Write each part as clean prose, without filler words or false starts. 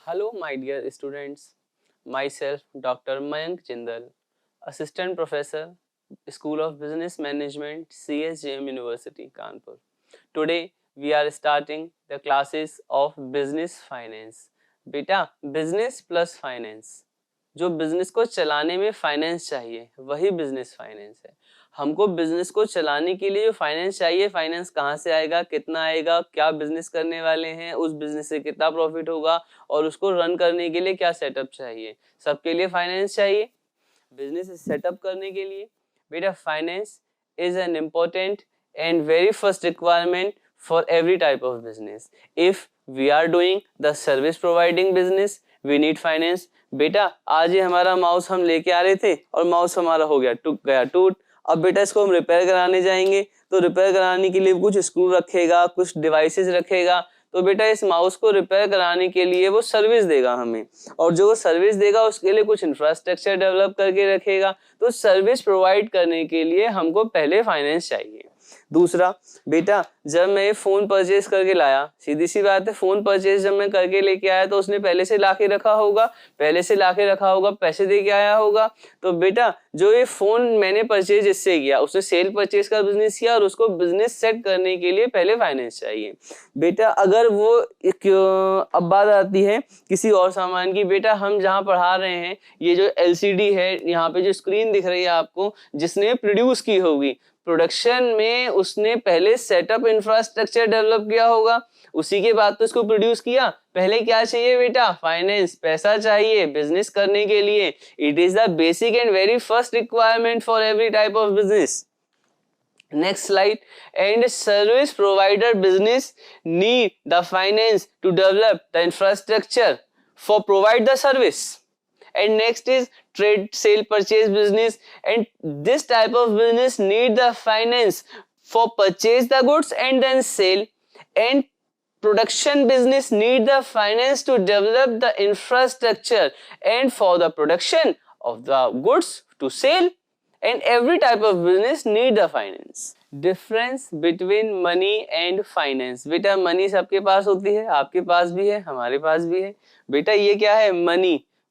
Hello, my dear students. Myself, Dr. Mayank Jindal, Assistant Professor, School of Business Management, CSJM University, Kanpur. Today, we are starting the classes of Business Finance. बेटा business plus finance, जो business को चलाने में finance चाहिए वही business finance है। हमको business को चलाने के लिए जो फाइनेंस चाहिए, फाइनेंस कहाँ से आएगा, कितना आएगा, क्या बिजनेस करने वाले हैं, उस बिजनेस से कितना प्रॉफिट होगा और उसको रन करने के लिए क्या सेटअप चाहिए, सबके लिए फाइनेंस चाहिए। बिजनेस सेटअप करने के लिए बेटा finance is an important and very first requirement for every type of business. If we are doing the service providing business we need finance. बेटा आज ये हमारा माउस हम लेके आ रहे थे और माउस हमारा हो गया टूट। अब बेटा इसको हम रिपेयर कराने जाएंगे तो रिपेयर कराने के लिए कुछ स्क्रू रखेगा, कुछ डिवाइसेस रखेगा, तो बेटा इस माउस को रिपेयर कराने के लिए वो सर्विस देगा हमें, और जो वो सर्विस देगा उसके लिए कुछ इंफ्रास्ट्रक्चर डेवलप करके रखेगा। तो सर्विस प्रोवाइड करने के लिए हमको पहले फाइनेंस चाहिए। दूसरा बेटा जब मैं ये फोन परचेज करके लाया, सीधी सी बात है, फोन परचेज जब मैं करके लेके आया तो उसने पहले से लाके रखा होगा, पैसे दे के आया होगा। तो बेटा जो ये फोन मैंने परचेज इससे किया, उसने सेल परचेज का बिजनेस किया और उसको बिजनेस सेट करने के लिए पहले फाइनेंस चाहिए। बेटा अगर वो अब बात आती है किसी और सामान की, बेटा हम जहाँ पढ़ा रहे हैं ये जो LCD है, यहाँ पे जो स्क्रीन दिख रही है आपको, जिसने प्रोड्यूस की होगी, प्रोडक्शन में उसने पहले सेटअप इंफ्रास्ट्रक्चर डेवलप किया होगा, उसी के बाद तो इसको प्रोड्यूस किया। पहले क्या चाहिए बेटा, फाइनेंस, पैसा चाहिए बिजनेस करने के लिए। It is the basic and very first requirement for every type of business. Next slide. And service provider business need the finance to develop the infrastructure for provide the service. And next is trade sale purchase business, and this type of business need the finance for purchase the goods and then sale. And production business need the finance to develop the infrastructure and for the production of the goods to sale. And every type of business need the finance. Difference between money and finance. बेटा money सबके पास होती है, आपके पास भी है, हमारे पास भी है। बेटा ये क्या है,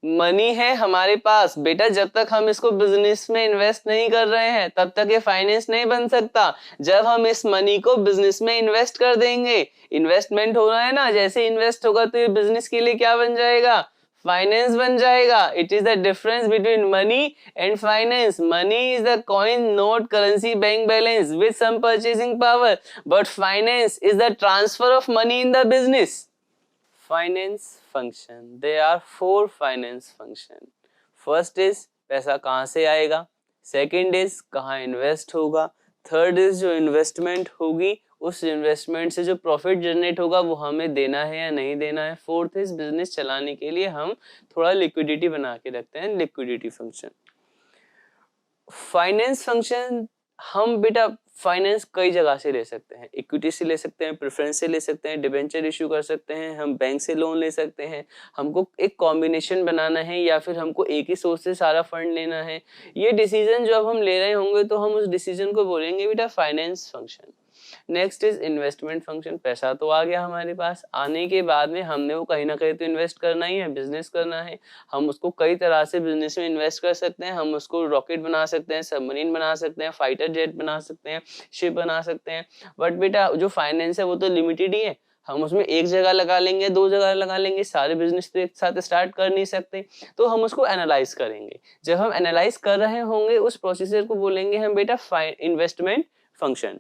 मनी है हमारे पास। बेटा जब तक हम इसको बिजनेस में इन्वेस्ट नहीं कर रहे हैं तब तक ये फाइनेंस नहीं बन सकता। जब हम इस मनी को बिजनेस में इन्वेस्ट कर देंगे, इन्वेस्टमेंट हो रहा है ना, जैसे इन्वेस्ट होगा तो ये बिजनेस के लिए क्या बन जाएगा, फाइनेंस बन जाएगा। It is the difference between money and finance. Money is the coin, note, currency, bank balance with some purchasing power, but finance is the transfer of money in the business. Finance function, there are 4 finance function. First is पैसा कहाँ से आएगा, second is कहाँ invest होगा, third is जो investment होगी उस investment से जो प्रॉफिट जनरेट होगा वो हमें देना है या नहीं देना है, फोर्थ इज बिजनेस चलाने के लिए हम थोड़ा लिक्विडिटी बना के रखते हैं, लिक्विडिटी फंक्शन। फाइनेंस फंक्शन हम बेटा फाइनेंस कई जगह से ले सकते हैं, इक्विटी से ले सकते हैं, प्रेफरेंस से ले सकते हैं, डिबेंचर इशू कर सकते हैं, हम बैंक से लोन ले सकते हैं। हमको एक कॉम्बिनेशन बनाना है या फिर हमको एक ही सोर्स से सारा फंड लेना है, ये डिसीजन जो अब हम ले रहे होंगे तो हम उस डिसीजन को बोलेंगे बेटा finance function. Next is investment function. पैसा तो आ गया हमारे पास, आने के बाद में हमने वो कहीं ना कहीं तो इन्वेस्ट करना ही है, बिजनेस करना है। हम उसको कई तरह से बिजनेस में इन्वेस्ट कर सकते हैं। हम उसको रॉकेट बना सकते हैं, सबमरीन बना सकते हैं, फाइटर जेट बना सकते हैं, शिप बना सकते हैं। बट बेटा जो फाइनेंस है वो तो लिमिटेड ही है। हम उसमें एक जगह लगा लेंगे, 2 जगह लगा लेंगे, सारे बिजनेस तो एक साथ स्टार्ट कर नहीं सकते। तो हम उसको एनालाइज करेंगे। जब हम एनालाइज कर रहे होंगे उस प्रोसीजर को बोलेंगे हम बेटा investment function.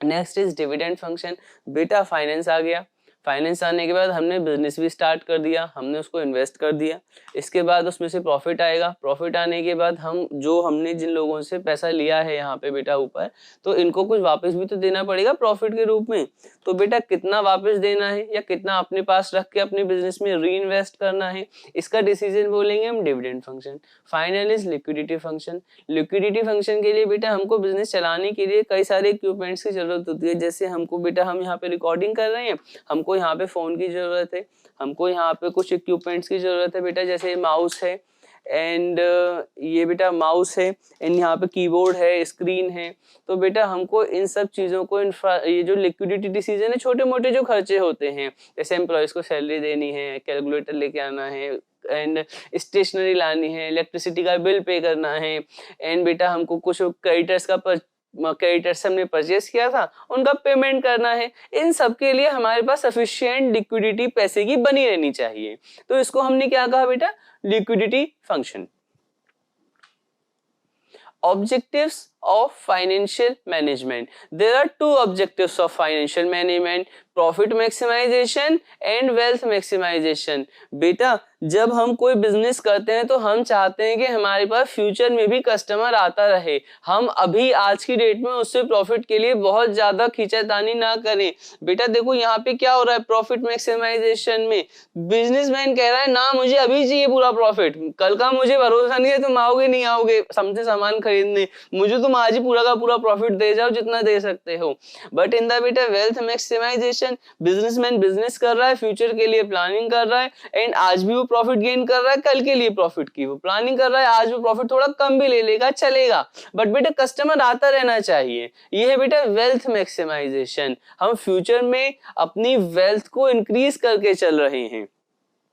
Next is dividend function. बेटा फाइनेंस आ गया, फाइनेंस आने के बाद हमने बिजनेस भी स्टार्ट कर दिया, हमने उसको इन्वेस्ट कर दिया, इसके बाद उसमें से प्रॉफिट आएगा। प्रॉफिट आने के बाद हमने जिन लोगों से पैसा लिया है यहाँ पे बेटा ऊपर, तो इनको कुछ वापस भी तो देना पड़ेगा प्रॉफिट के रूप में। तो बेटा कितना वापस देना है या कितना अपने पास रख के अपने बिजनेस में री इन्वेस्ट करना है, इसका डिसीजन बोलेंगे हम dividend function. Final is liquidity function. Liquidity function के लिए बेटा हमको बिजनेस चलाने के लिए कई सारे इक्विपमेंट्स की जरूरत होती है। जैसे हमको बेटा हम यहाँ पे रिकॉर्डिंग कर रहे हैं, हमको यहाँ पे फोन की जरूरत है, हमको यहाँ पे कुछ इक्विपमेंट्स की जरूरत है बेटा, जैसे माउस है एंड ये बेटा माउस है एंड यहाँ पे कीबोर्ड है, स्क्रीन है। तो बेटा हमको इन सब चीज़ों को ये जो लिक्विडिटी डिसीजन है, छोटे मोटे जो खर्चे होते हैं, जैसे एम्प्लॉयज़ को सैलरी देनी है, कैलकुलेटर लेके आना है एंड स्टेशनरी लानी है, इलेक्ट्रिसिटी का बिल पे करना है एंड बेटा हमको कुछ क्रेडिटर्स हमने परचेस किया था उनका पेमेंट करना है। इन सब के लिए हमारे पास सफिशिएंट लिक्विडिटी पैसे की बनी रहनी चाहिए। तो इसको हमने क्या कहा बेटा, liquidity function. Objectives of financial management. There are two objectives of financial management: profit maximization and wealth maximization. बेटा जब हम कोई बिजनेस करते हैं तो हम चाहते हैं कि हमारे पास फ्यूचर में भी कस्टमर आता रहे। हम अभी आज की डेट में उससे प्रॉफिट के लिए बहुत ज्यादा खींचातानी ना करें। बेटा देखो यहाँ पे क्या हो रहा है, प्रॉफिट मैक्सिमाइजेशन में बिजनेसमैन कह रहा है ना मुझे अभी चाहिए पूरा प्रॉफिट, कल का मुझे भरोसा नहीं है तुम आओगे नहीं आओगे हमसे सामान खरीदने, मुझे तुम आज ही पूरा का पूरा प्रॉफिट दे जाओ जितना दे सकते हो। बट इन द बेटा वेल्थ मैक्सिमाइजेशन, बिजनेसमैन बिजनेस कर रहा है, फ्यूचर के लिए प्लानिंग कर रहा है एंड आज भी वो प्रॉफिट गेन कर रहा है, कल के लिए प्रॉफिट की वो प्लानिंग कर रहा है, आज वो प्रॉफिट थोड़ा कम भी ले लेगा चलेगा, बट बेटा कस्टमर आता रहना चाहिए। ये है बेटा वेल्थ मैक्सिमाइजेशन। हम फ्यूचर में अपनी वेल्थ को इंक्रीज करके चल रहे हैं।